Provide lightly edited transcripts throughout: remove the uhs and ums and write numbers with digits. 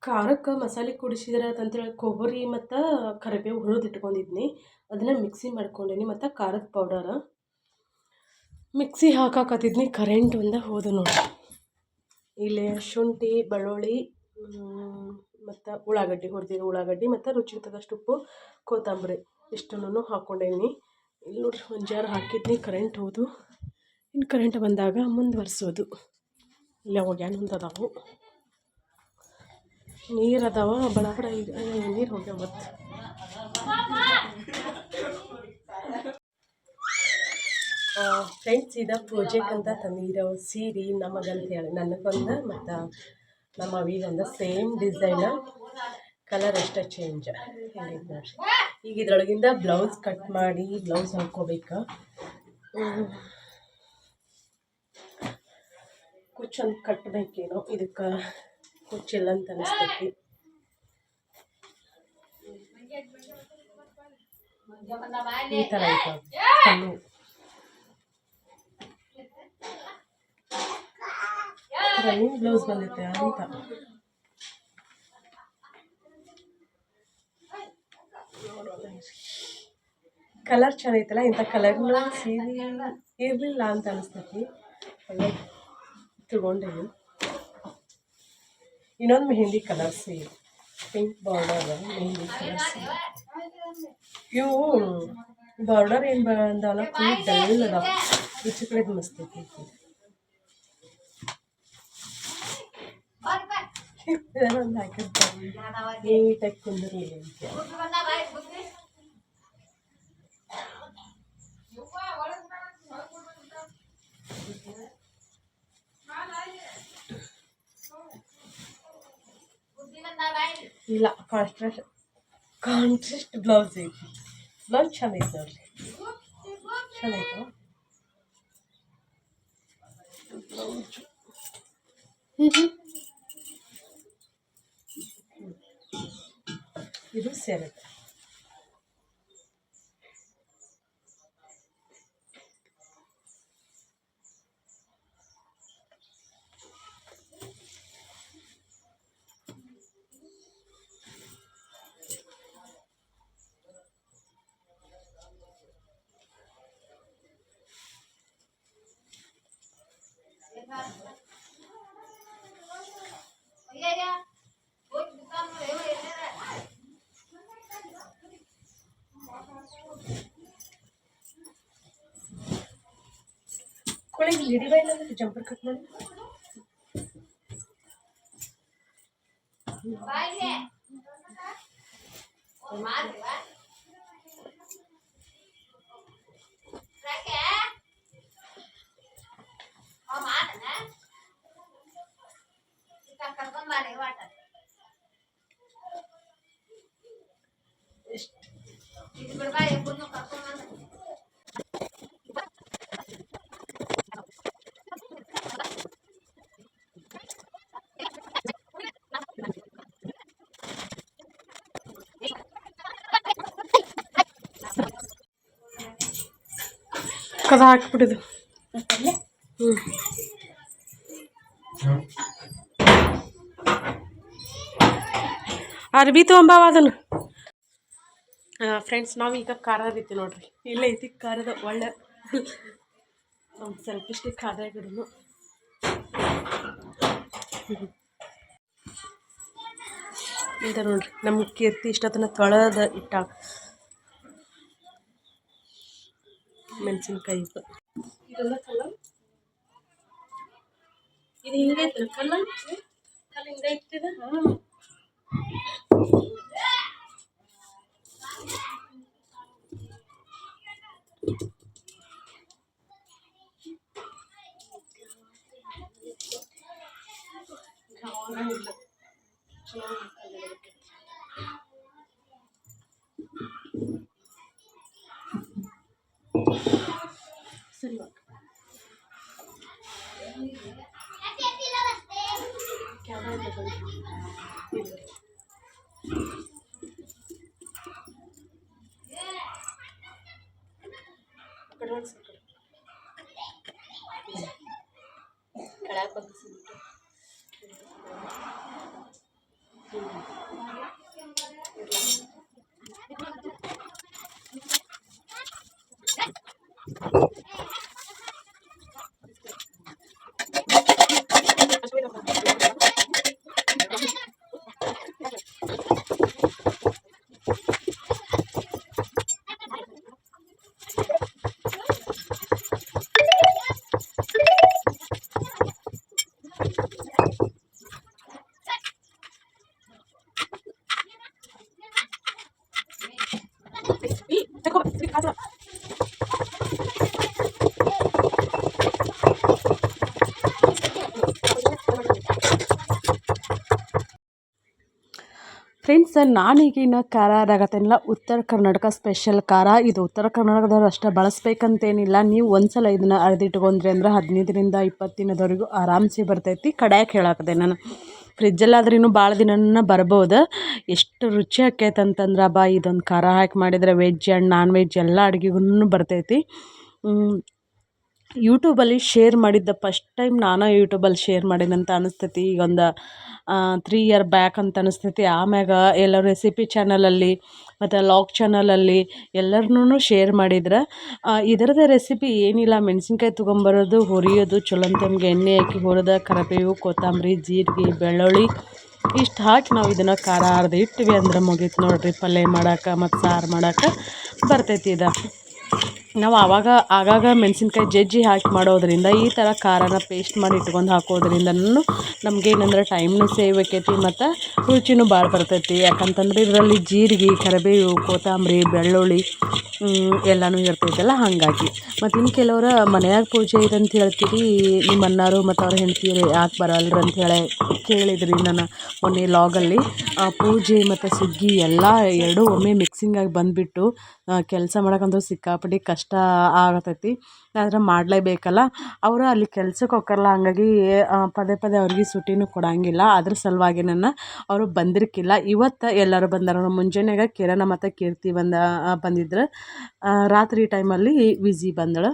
ಖಾರಕ್ಕೆ ಮಸಾಲೆ ಕುಡಿಸಿದ್ರೆ ಅಂತಂತೇಳಿ ಕೊಬ್ಬರಿ ಮತ್ತು ಕರಿಬೇವು ಹುರಿದು ಇಟ್ಕೊಂಡಿದ್ನಿ. ಅದನ್ನು ಮಿಕ್ಸಿ ಮಾಡ್ಕೊಂಡೀನಿ ಮತ್ತು ಖಾರದ ಪೌಡರ ಮಿಕ್ಸಿ ಹಾಕಾಕತ್ತಿದ್ನಿ. ಕರೆಂಟ್ ಒಂದೇ ಹೋದು ನೋಡಿ. ಇಲ್ಲಿ ಶುಂಠಿ, ಬೆಳ್ಳುಳ್ಳಿ ಮತ್ತು ಉಳ್ಳಾಗಡ್ಡಿ, ಹುರಿದಿರೋ ಉಳ್ಳಾಗಡ್ಡಿ ಮತ್ತು ರುಚಿಗೆ ತಕ್ಕಷ್ಟು ಉಪ್ಪು, ಕೊತ್ತಂಬರಿ ಇಷ್ಟನ್ನು ಹಾಕ್ಕೊಂಡೇನಿ. ಇಲ್ಲಿ ನೋಡ್ರಿ ಒಂದು ಜಾರ್ ಹಾಕಿದ್ನಿ. ಕರೆಂಟ್ ಹೋದು. ಇನ್ನು ಕರೆಂಟ್ ಬಂದಾಗ ಮುಂದುವರ್ಸೋದು. ಇಲ್ಲೇ ಹೋಗ್ಯಾನ ಅದಾವು, ನೀರು ಅದಾವ ಬಡ ಬಡ. ಈಗ ನೀರು ಹೋಗ್ಯಾವ. ಮತ್ತು ಫ್ರೆಂಡ್ಸ್, ಇದು ಪೂಜೆಗಂತ ತಂದಿರೋ ಸೀರೆ ನಮಗಂತ ಹೇಳಿ ನನಗೊಂದು ಮತ್ತು ನಮ್ಮ ಅವಿಗೊಂದು ಸೇಮ್ ಡಿಸೈನ, ಕಲರ್ ಅಷ್ಟೇ ಚೇಂಜ್ ಹೇಳಿದ್ದು ನೋಡ್ರಿ. ಈಗ ಇದ್ರೊಳಗಿಂದ ಬ್ಲೌಸ್ ಕಟ್ ಮಾಡಿ ಬ್ಲೌಸ್ ಹಾಕ್ಕೋಬೇಕು. ಕುಚ್ಚೊಂದು ಕಟ್ಟಬೇಕೇನೋ, ಇದಕ್ಕೆ ಕುಚ್ಚಿಲ್ಲ ಅಂತ ಅನಿಸ್ತೈತಿ. ಈ ಥರ ಐತೆ ರನ್ನಿಂಗ್ ಬ್ಲೌಸ್ ಬಂದೈತೆ ಅಂತ. ಕಲರ್ ಚೆನ್ನಾಗೈತಲ್ಲ, ಇಂಥ ಕಲರ್ನ ಸೀರೆ ಇರಲಿಲ್ಲ ಅಂತ ಅನಿಸ್ತೈತಿ. ಒಳ್ಳೆ ತಗೊಂಡೇನಿ. ಇನ್ನೊಂದು ಮೆಹಂದಿ ಕಲರ್ ಸೀರೆ, ಪಿಂಕ್ ಬಾರ್ಡರ್ ಮೆಹಂದಿ ಕಲರ್ ಸೀರೆ. ಇವು ಬಾರ್ಡರ್ ಏನು ಬಂದವಲ್ಲ, ಫುಲ್ ಡಲ್ ಅದಾವ. ಈಚೆ ಕಡೆದು ಮಸ್ತೈತಿ. ಒಂದು ಹಾಕಿರ್ತಾರೆ ನೀಟಾಗಿ ಕುಂದಿರಲಿ ಅಂತ. ಇಲ್ಲ, ಕಾಂಟ್ರಾಸ್ಟ್ ಬ್ಲೌಸ್ ಐತಿ. ಬ್ಲೌಸ್ ಚಂದ ಐತಿ ನೋಡ್ರಿ, ಚಂದ ಐತ ಬ್ಲೌಸ್. ಇದು ಸೇರುತ್ತೆ. ಕೊಳಿಗೆ ಲಿಡಿ ಬೈಲ್ ಅಂದ್ರೆ ಜಂಪರ್ ಕಟ್ ಮಾಡಿ ಕದ ಹಾಕ್ಬಿಟ್ಟಿದ್ದು. ಅರ್ಬಿ ತೊಗೊಂಬಾವ ಅದನ್ನು. ಫ್ರೆಂಡ್ಸ್, ನಾವೀಗ ಖಾರ ರೀತಿ ನೋಡ್ರಿ, ಇಲ್ಲೇ ಐತಿ ಖಾರದ ಒಳ್ಳೆ ಒಂದು ಸ್ವಲ್ಪ ಇಷ್ಟೇ ಖಾರ ಗಿಡನು. ಇಂಥ ನೋಡ್ರಿ, ನಮ್ಮ ಕೀರ್ತಿ ಇಷ್ಟೊತ್ತನ ತೊಳೆದ ಇಟ್ಟ ಮೆಣಸಿನ್ಕಾಯಿ. ಇದೆಲ್ಲ ಕಲ್ಲರ್, ಇದು ಹಿಂಗೈತೆ ಕಲ್ಲರ್, ಕಲ್ಲು ಹಿಂಗೈತಿದೆ. ಸರಿ ಕೆಳಗೆ ಬಗ್ಗಿಸಿಬಿಟ್ಟು ಫ್ರೆಂಡ್ಸ್, ನಾನೀಗಿನ ಖಾರ ಆಗತ್ತೇನಿಲ್ಲ, ಉತ್ತರ ಕರ್ನಾಟಕ ಸ್ಪೆಷಲ್ ಖಾರ. ಇದು ಉತ್ತರ ಕರ್ನಾಟಕದವ್ರು ಅಷ್ಟೇ ಬಳಸ್ಬೇಕಂತೇನಿಲ್ಲ. ನೀವು ಒಂದ್ಸಲ ಇದನ್ನು ಅರೆದಿಟ್ಕೊಂಡ್ರಿ ಅಂದ್ರೆ 15ರಿಂದ 20 ದಿನದವರೆಗೂ ಆರಾಮ್ಸೆ ಬರ್ತೈತಿ. ಕಡ್ಯಾಕೆ ಹೇಳಾಕದೆ ನಾನು, ಫ್ರಿಜ್ಜಲ್ಲಾದ್ರೂ ಇನ್ನೂ ಭಾಳ ದಿನ ಬರ್ಬೋದು. ಎಷ್ಟು ರುಚಿ ಆಕೈತೆ ಅಂತಂದ್ರೆ ಇದೊಂದು ಖಾರ ಹಾಕಿ ಮಾಡಿದರೆ ವೆಜ್ ಆ್ಯಂಡ್ ನಾನ್ ವೆಜ್ ಎಲ್ಲ ಅಡುಗೆಗೂ ಬರ್ತೈತಿ. ಯೂಟ್ಯೂಬಲ್ಲಿ ಶೇರ್ ಮಾಡಿದ್ದ ಫಸ್ಟ್ ಟೈಮ್ ನಾನು ಯೂಟ್ಯೂಬಲ್ಲಿ ಶೇರ್ ಮಾಡೀನಂತ ಅನಿಸ್ತೈತಿ. ಈಗ ಒಂದು 3 ಇಯರ್ ಬ್ಯಾಕ್ ಅಂತ ಅನಿಸ್ತೈತಿ. ಆಮ್ಯಾಗ ಎಲ್ಲ ರೆಸಿಪಿ ಚಾನಲಲ್ಲಿ ಮತ್ತು ಲಾಗ್ ಚಾನಲಲ್ಲಿ ಎಲ್ಲರನ್ನೂ ಶೇರ್ ಮಾಡಿದ್ರೆ, ಇದರದ್ದು ರೆಸಿಪಿ ಏನಿಲ್ಲ, ಮೆಣಸಿನ್ಕಾಯಿ ತೊಗೊಂಬರೋದು, ಹುರಿಯೋದು, ಚಲೋ ಅಂತಂಗೆ ಎಣ್ಣೆ ಹಾಕಿ ಹುರಿದ, ಕರಿಬೇವು, ಕೊತ್ತಂಬರಿ, ಜೀರಿಗೆ, ಬೆಳ್ಳುಳ್ಳಿ ಇಷ್ಟು ಹಾಕಿ ನಾವು ಇದನ್ನು ಖಾರ ಅರ್ದು ಇಟ್ವಿ ಅಂದ್ರೆ ಮುಗೀತು ನೋಡಿರಿ. ಪಲ್ಯ ಮಾಡೋಕೆ ಮತ್ತು ಸಾರು ಮಾಡೋಕೆ ಬರ್ತೈತಿ ಇದು. ನಾವು ಆಗಾಗ ಮೆಣಸಿನ್ಕಾಯಿ ಜಜ್ಜಿ ಹಾಕಿ ಮಾಡೋದರಿಂದ, ಈ ಥರ ಖಾರನ ಪೇಸ್ಟ್ ಮಾಡಿ ಇಟ್ಕೊಂಡು ಹಾಕೋದ್ರಿಂದನೂ ನಮಗೇನಂದ್ರೆ ಟೈಮ್ನೂ ಸೇವ್ ಆಕೈತಿ ಮತ್ತು ರುಚಿನೂ ಭಾಳ ಬರ್ತೈತಿ. ಯಾಕಂತಂದ್ರೆ ಇದರಲ್ಲಿ ಜೀರಿಗೆ, ಕರಿಬೇವು, ಕೊತ್ತಂಬರಿ, ಬೆಳ್ಳುಳ್ಳಿ ಎಲ್ಲನೂ ಇರ್ತೈತಲ್ಲ, ಹಾಗಾಗಿ. ಮತ್ತು ಇನ್ನು ಕೆಲವರು ಮನ್ಯಾಗ ಪೂಜೆ ಇದೆ ಅಂತ ಹೇಳ್ತೀರಿ, ನಿಮ್ಮ ಅಣ್ಣಾರು ಮತ್ತು ಅವ್ರ ಹೆಂಡ್ತಿರು ಯಾಕೆ ಬರಲ್ರಿ ಅಂಥೇಳಿ ಕೇಳಿದ್ರಿ ನಾನು ಮೊನ್ನೆ ಲಾಗಲ್ಲಿ. ಪೂಜೆ ಮತ್ತು ಸುಗ್ಗಿ ಎಲ್ಲ ಎರಡೂ ಒಮ್ಮೆ ಮಿಕ್ಸಿಂಗಾಗಿ ಬಂದುಬಿಟ್ಟು ಕೆಲಸ ಮಾಡೋಕ್ಕಂತೂ ಸಿಕ್ಕಾಪಟ್ಟಿ ಕಷ್ಟ ಆಗತೈತಿ. ಆದರೆ ಮಾಡಲೇಬೇಕಲ್ಲ. ಅವರು ಅಲ್ಲಿ ಕೆಲ್ಸಕ್ಕೆ ಹೋಗ್ತಾರಲ್ಲ, ಹಂಗಾಗಿ ಪದೇ ಪದೇ ಅವ್ರಿಗೆ ಸುಟಿನೂ ಕೊಡೋಂಗಿಲ್ಲ. ಅದ್ರ ಸಲುವಾಗಿ ಅವರು ಬಂದಿರ್ಕಿಲ್ಲ. ಇವತ್ತು ಎಲ್ಲರೂ ಬಂದಾರ. ಮುಂಜಾನೆಗೆ ಕಿರಣ ಮತ್ತು ಕೀರ್ತಿ ಬಂದಿದ್ರು. ರಾತ್ರಿ ಟೈಮಲ್ಲಿ ವಿಜಿ ಬಂದಳು.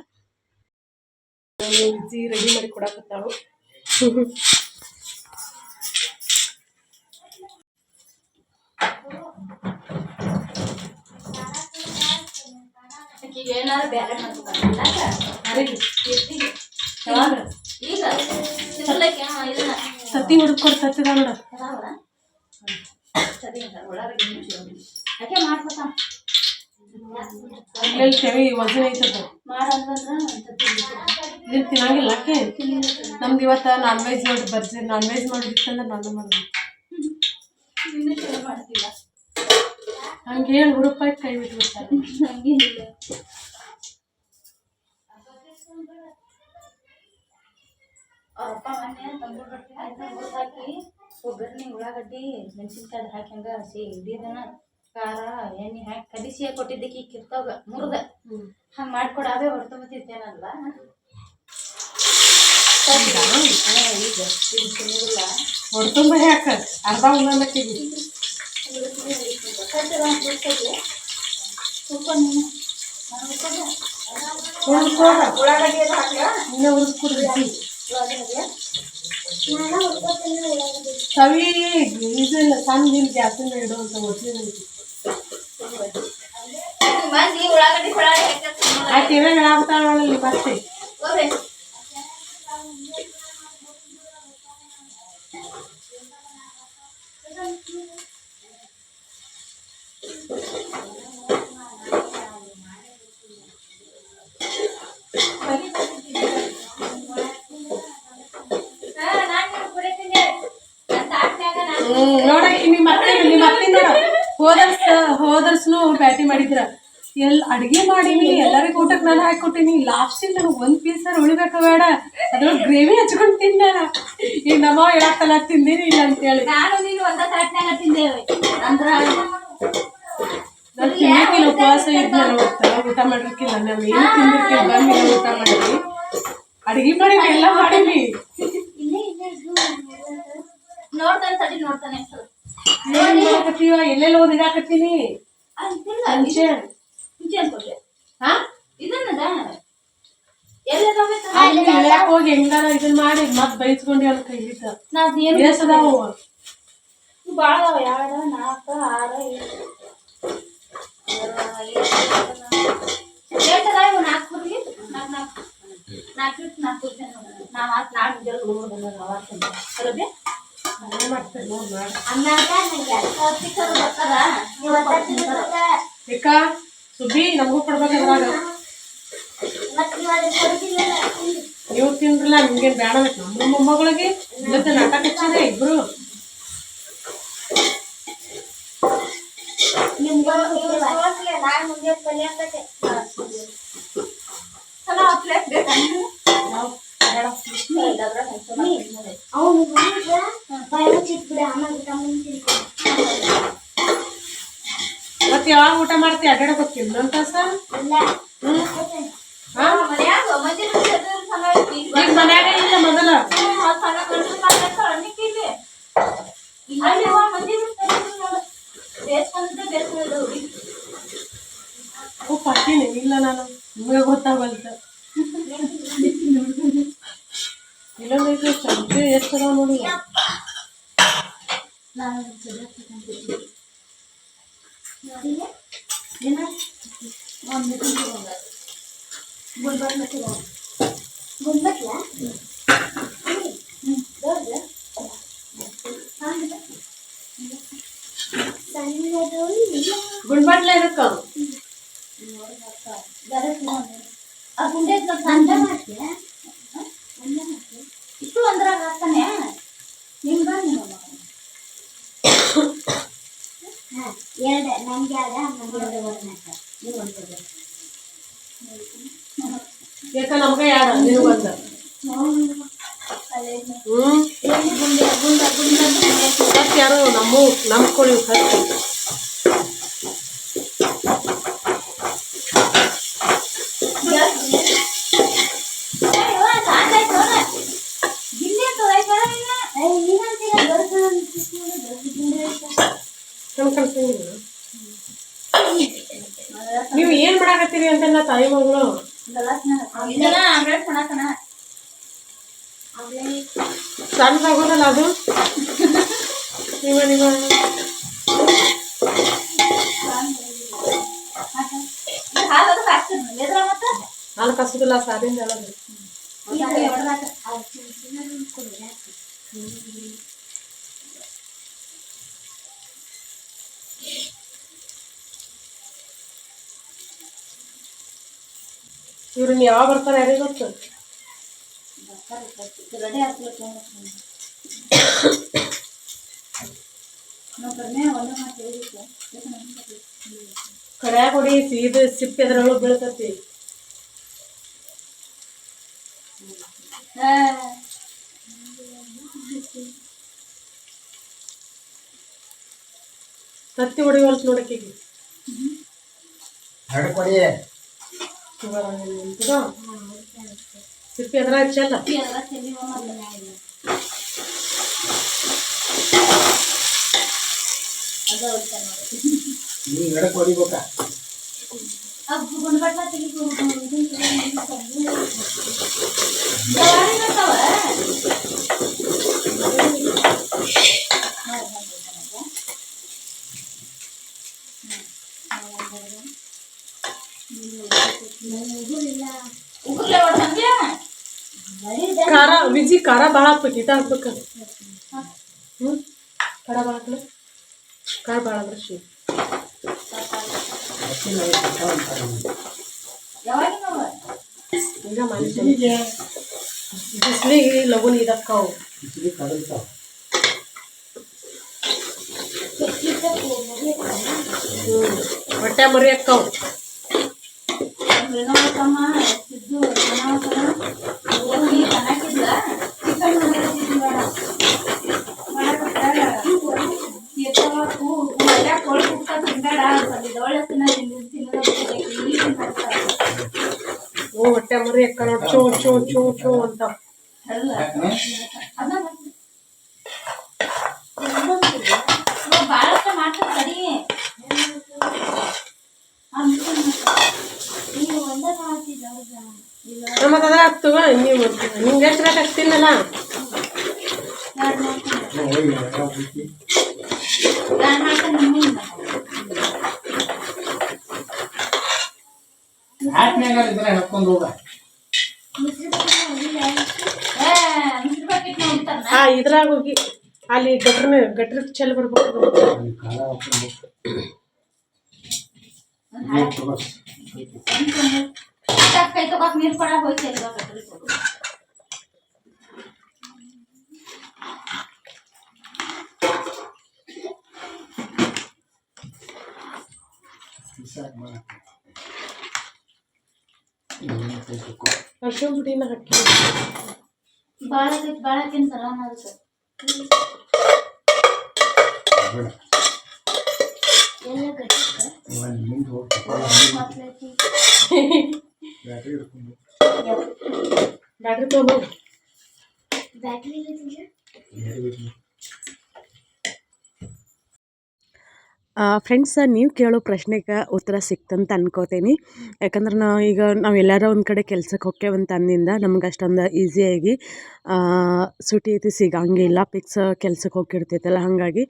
ವಿಜಿ ರೆಡಿ ಮಾಡಿ ಕೊಡಕತ್ತಾಳು. ಸತಿ ಹುಡುಕೊಡ್ತದ ನೋಡ. ಹೇಳ್ತೇವೆ ವಜನ ಐತದ ಇದನ್ನು ತಿನ್ನಂಗಿಲ್ಲ. ಅಕ್ಕೆ ನಮ್ದು ಇವತ್ತು ನಾನ್ ವೆಜ್ ನೋಡಿ ಬರ್ಜಿ. ನಾನ್ ವೆಜ್ ಮಾಡಿತ್ತಂದ್ರೆ ನಾನು ಮಾಡ್ಬೇಕು. ಹಂಗೆ ಹೇಳಿ ಹುಡುಪಾಯಿ ಕೈ ಬಿಟ್ಬಿಡ್ತಾರೆ. ಅವ್ರಪ್ಪ ಮೊನ್ನೆ ತಂಬೂರು ರೊಟ್ಟಿ ಹಾಕಿ ಒಗ್ಗರಣೆ ಉಳ್ಳಾಗಡ್ಡಿ ಮೆಣಸಿನ್ಕಾಯಿ ಹಾಕಿ ಹಂಗೆ ಹಸಿ ಹಿಡಿದನ ಖಾರ ಎಣ್ಣೆ ಹಾಕಿ ಕಲಿಸಿ ಕೊಟ್ಟಿದ್ದಕ್ಕೆ ಕಿರ್ತಾಗ ಮುರಿದ ಹಂಗೆ ಮಾಡ್ಕೊಡ ಅವೇ ಹೊರತುಂಬತ್ತಿದ್ದೇನಲ್ಲ. ಈಗ ಇದು ತಿನ್ನೋದಿಲ್ಲ, ಹೊರತುಂಬ ಯಾಕ ಅರ್ಧ ಉಣ್ಣಕ್ಕೆ ಉಳ್ಳಾಗಡ್ಡಿ ಸವಿ ಇದನ್ನ ಸಣ್ಣ ಗ್ಯಾಸಿನ ಇಡುವಂತ ಆಕೆ ಹೇಳಾಗ್ತಾಳ ನೋಡಲ್ಲಿ ಮತ್ತೆ. ನೋಡಕ್ಕೆ ನಿಮ್ಮ ಅತ್ತೆ ಹೋದರ್ಸ್ನು ಬ್ಯಾಟಿ ಮಾಡಿದ್ರ. ಅಡುಗೆ ಮಾಡೀನಿ, ಎಲ್ಲರಿಗೂ ಊಟಕ್ಕೆ ನಾನು ಹಾಕೊಟ್ಟೀನಿ. ಲಾಸ್ಟಿಗೆ ನನಗೆ ಒಂದು ಪೀಸರ್ ಉಳಿಬೇಕ ಬೇಡ, ಅದ್ರೊಳಗೆ ಗ್ರೇವಿ ಹಚ್ಕೊಂಡು ತಿನ್ನ. ಈಗ ನಮ್ಮ ಹೇಳತ್ತಲ್ಲ ತಿಂದೀನಿ ಇಲ್ಲ ಅಂತೇಳಿ ನಾನು ನೀನು ಒಂದ ತಾಟ್ನಾಗ ತಿಂದೇವೆ ಅಂದ್ರೆ ನಾನು ತಿನ್ನಕ್ಕಿಲ್ಲ. ಉಪವಾಸ ಇದ್ನಲ್ಲ, ಊಟ ಮಾಡಿರ್ಕಿಲ್ಲ. ನಾವು ಏನು ತಿಂದಿರ್ಕಿಲ್ಲ. ಬಂದು ಊಟ ಮಾಡಿದ್ವಿ, ಅಡುಗೆ ಮಾಡೀನಿ, ಎಲ್ಲ ಮಾಡೀನಿ. ನೋಡ್ತಾನೆ ತಡಿ, ನೋಡ್ತಾನೆ ನೋಡಕತ್ತೀವ ಎಲ್ಲೆಲ್ಲ ಓದಿದಾಕತ್ತೀನಿ. ಮುಂಚೆ ಹೋಗಿ ಹೆಂಗಾರ ಇದನ್ನ ಮಾಡಿ ಮತ್ ಬೈಸ್ಕೊಂಡಿ ಅವ್ನ ಕೈ ಬೇಸದಾವು ಭಾಳ ಅದಾವ 2 4 6 7 ಅದಾವ 4 ಹುಡುಗಿ 4 ನಾವು ಆತು ನಾಳೆ ಮುಂಜಾನೆ ಹುಡುಗರು ಬಂದಾಗ ಸುಬ್ಬಿ ನಮಗೂ ಕೊಡ್ಬೇಕದ್ರಾಗ ನೀವು ತಿನ್ರಲ್ಲ ನಿಮ್ಗೆ ಬೇಡ ನಮ್ಮ ಮೊಮ್ಮಗಳಿಗೆ ಇವತ್ತು ನಾಟಕ ಹಚ್ಚಿದೆ ಇಬ್ರು ಮತ್ತೆ ಯಾವಾಗ ಊಟ ಮಾಡ್ತಿ ಅಡ್ಡಾಡಬೇಕು ಇನ್ನೊಂದು ತಾಸ ಈಗ ಮನ್ಯಾಗ ಇಲ್ಲ ಮೊದಲ ಪರ್ತೀನಿ ಇಲ್ಲ ನಾನು ನಿಮಗೆ ಗೊತ್ತಾಗಲ್ತ ಇಲ್ಲೊಂದೈತೆ ಚಮಚೆ ಎಷ್ಟು ಅದಾವ ನೋಡಿ ಗುಂಡ್ಬಟ್ಲ ಇದಕ್ಕ ಇಷ್ಟು ಅಂದ್ರಾಗ ಹಾಕ್ತಾನೆ ನಿಮ್ಗ ಯಾಕ ನಮ್ಗ ಯಾರ ನೀವು ಬಂದ ಮತ್ತೆ ಯಾರು ನಮ್ಮ ಕೊಡಿ ನೀವು ಏನ್ ಮಾಡಾಕತ್ತೀರಿ ಅಂತೆಲ್ಲ ತಾಯಿ ಮಗಳು ಸಣ್ಣದಾಗೋದಲ್ಲ ಅದು ನೀವು ಹಾಲು ಕಸೋದಿಲ್ಲ ಸಾರಿಂದ ಹೇಳೋದು ಇವ್ರನ್ನ ಯಾವಾಗ ಬರ್ತಾರೆ ಯಾರಿಗೆ ಗೊತ್ತು ಕಡ್ಯಾಗ ಹೊಡಿ ಇದು ಸಿಪ್ಪೆ ಅದ್ರೊಳಗೆ ಬೀಳ್ತತಿ ತತ್ತಿ ಹೊಡಿವಲ್ಸ್ ನೋಡಕ್ಕೀಗ ಸಿಪ್ಪಿ ಅದ್ರ ಹಚ್ಚಲ್ಲ ಖಾರ ವಿಜಿ ಖಾರ ಭಾಳ ಹಾಕ್ಬೇಕು ಇಟ ಹಾಕ್ಬೇಕದು ಖಾರ ಭಾಳ ಹಾಕ್ಲ ಖಾರ ಭಾಳ ಅಂದ್ರೆ ಶೀ ಈಗ ಮನುಷ್ಯನಿಗೆ ಬಿಸಿಲಿಗೆ ಲಘು ನೀರಕ್ಕಾವು ಹೊಟ್ಟೆ ಮರಿ ಅಕ್ಕಾವು ಹೊಟ್ಟೆ ಮರಿ ಅಕ್ಕ ನೋಡಿ ಚೋ ಚೋ ಚೋ ಚೋ ಅಂತ ಬಾಳಷ್ಟ ಮಾಡ್ತಾರೆ ಕಡಿ ಮತ್ತೆ ಅದ ಆಗ್ತವ ನೀವು ನಿಮ್ಗೆ ಎಷ್ಟು ಬೇಕು ಅಷ್ಟು ತಿನ್ನಲ್ಲ ನಾನು ಮಾಡ್ತೇನೆ ನಿಮ್ಗೆ ಹ್ಯಾಟ್ನ್ಯಾಗ ಇದ್ರೆ ಹಾಕೊಂಡು ಹೋಗ. ಮಿಸ್ರಿ ಪ್ಯಾಕೆಟ್ ನೋಡ್ತಾರ ಹಾಂ ಇದ್ರಾಗ ಹೋಗಿ ಅಲ್ಲಿ ಗಟ್ರ ಚೆಲ್ಲಿ ಬರ್ಬೇಕು. ಅಲ್ಲಿ ಖಾರ ಹಾಕೊಂಡು ನೀರು ತಗೋ. ಕೈ ತಗೋಕ್ ನೀರು ಕೊಡಕ್ಕೆ ಹೋಯ್ತು ಇವಾಗ ಕಟ್ರಿ ಕೊಡು ಸಾಕು ಮಾಡ. ಎಣ್ಣೆ ಕೈ ತಗೋ. ಅರ್ಶಿನ ಪುಡಿನ ಹಾಕಿ ಭಾಳ ತಿನ್ಸಲ್ಲ ಅದಕ್ಕೆ ಬೇಡ. ಎಲ್ಲ ಗಟ್ಟಿಗೆ ಇವಾಗ ಮುಂದೆ ಹೋಗಿ ಬ್ಯಾಟ್ರಿ ಹಿಡ್ಕೊಂಡು ಬ್ಯಾಟ್ರಿ ತೊಗೊಂಡು ಬ್ಯಾಟ್ರಿ ಯಾರು ಬೇಕು? ಫ್ರೆಂಡ್ಸ್ ನೀವು ಕೇಳೋ ಪ್ರಶ್ನೆಗೆ ಉತ್ತರ ಸಿಕ್ತಂತ ಅನ್ಕೋತೀನಿ. ಯಾಕಂದ್ರೆ ನಾವು ಎಲ್ಲಾರ ಒಂದು ಕಡೆ ಕೆಲ್ಸಕ್ಕೆ ಹೋಗ್ತೇವಂತ ಅಂದಿಂದ ನಮ್ಗೆ ಅಷ್ಟೊಂದು ಈಸಿಯಾಗಿ ಸೂಟಿ ಐತಿ ಸಿಗಂಗಿಲ್ಲ. ಫಿಕ್ಸ್ ಕೆಲ್ಸಕ್ಕೆ ಹೋಗಿರ್ತೈತಲ್ಲ, ಹಾಗಾಗಿ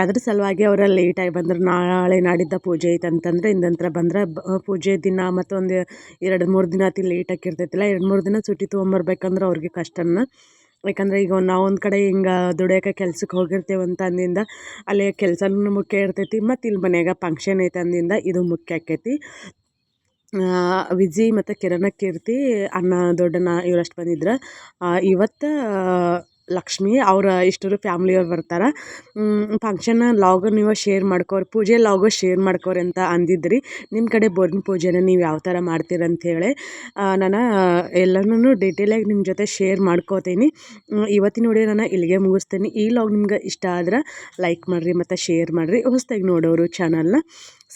ಅದ್ರ ಸಲುವಾಗಿ ಅವರ ಲೇಟಾಗಿ ಬಂದ್ರೆ ನಾಳೆ ನಾಡಿದ್ದ ಪೂಜೆ ಐತೆ ಅಂತಂದರೆ ಇಂದಂತರ ಬಂದ್ರೆ ಪೂಜೆ ದಿನ ಮತ್ತು ಒಂದು 2-3 ದಿನ ಅತಿ ಲೇಟ್ ಆಗಿರ್ತೈತಿಲ್ಲ. 2-3 ದಿನ ಸೂಟಿ ತೊಗೊಂಬರ್ಬೇಕಂದ್ರೆ ಅವ್ರಿಗೆ ಕಷ್ಟನ. ಯಾಕಂದರೆ ಈಗ ನಾವು ಒಂದು ಕಡೆ ಹಿಂಗೆ ದುಡಿಯೋಕೆ ಕೆಲ್ಸಕ್ಕೆ ಹೋಗಿರ್ತೇವೆ ಅಂತ ಅಂದಿಂದ ಅಲ್ಲಿ ಕೆಲಸನೂ ಮುಖ್ಯ ಇರ್ತೈತಿ, ಮತ್ತು ಇಲ್ಲಿ ಮನ್ಯಾಗ ಫಂಕ್ಷನ್ ಐತೆ ಅಂದಿಂದ ಇದು ಮುಖ್ಯ ಆಕೈತಿ. ವಿಜಿ ಮತ್ತು ಕಿರಣ ಕೀರ್ತಿ ಅಣ್ಣ ದೊಡ್ಡಣ್ಣ ಇವರಷ್ಟು ಬಂದಿದ್ರು. ಇವತ್ತು ಲಕ್ಷ್ಮಿ ಅವ್ರ ಇಷ್ಟರು ಫ್ಯಾಮ್ಲಿಯವ್ರು ಬರ್ತಾರೆ. ಫಂಕ್ಷನ್ನ ಲಾಗು ನೀವು ಶೇರ್ ಮಾಡ್ಕೋರಿ, ಪೂಜೆ ಲಾಗು ಶೇರ್ ಮಾಡ್ಕೋರಿ ಅಂತ ಅಂದಿದ್ರಿ. ನಿಮ್ಮ ಕಡೆ ಬೋರಿನ ಪೂಜೆನ ನೀವು ಯಾವ ಥರ ಮಾಡ್ತೀರಂಥೇಳಿ ನಾನು ಎಲ್ಲನೂ ಡೀಟೇಲಾಗಿ ನಿಮ್ಮ ಜೊತೆ ಶೇರ್ ಮಾಡ್ಕೋತೀನಿ. ಇವತ್ತಿನ ವಿಡಿಯೋ ನಾನು ಇಲ್ಲಿಗೆ ಮುಗಿಸ್ತೀನಿ. ಈ ಲಾಗ್ ನಿಮ್ಗೆ ಇಷ್ಟ ಆದ್ರೆ ಲೈಕ್ ಮಾಡಿರಿ ಮತ್ತು ಶೇರ್ ಮಾಡಿರಿ. ಹೊಸದಾಗಿ ನೋಡೋರು ಚಾನಲ್ನ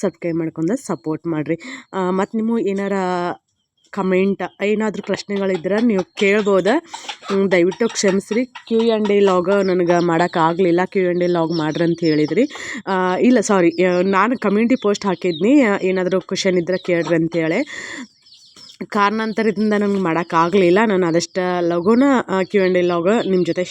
ಸಬ್ಸ್ಕ್ರೈಬ್ ಮಾಡ್ಕೊಂಡು ಸಪೋರ್ಟ್ ಮಾಡಿರಿ. ಮತ್ತು ನೀವು ಏನಾರ ಕಮೆಂಟ್ ಏನಾದರೂ ಪ್ರಶ್ನೆಗಳಿದ್ರೆ ನೀವು ಕೇಳ್ಬೋದು. ದಯವಿಟ್ಟು ಕ್ಷಮಿಸ್ರಿ. Q&A ಲಾಗ್ ನನಗೆ ಮಾಡೋಕ್ಕಾಗಲಿಲ್ಲ. Q&A ಲಾಗ್ ಮಾಡ್ರಿ ಅಂತ ಹೇಳಿದ್ರಿ. ಇಲ್ಲ ಸಾರಿ, ನಾನು ಕಮ್ಯುನಿಟಿ ಪೋಸ್ಟ್ ಹಾಕಿದ್ನಿ, ಏನಾದರೂ ಕ್ವಶನ್ ಇದ್ದರೆ ಕೇಳ್ರಿ ಅಂತೇಳಿ. ಕಾರಣಾಂತರದಿಂದ ನನಗೆ ಮಾಡೋಕ್ಕಾಗಲಿಲ್ಲ. ನಾನು ಆದಷ್ಟು ಲಘುನ Q&A ಲಾಗ್ ನಿಮ್ಮ ಜೊತೆ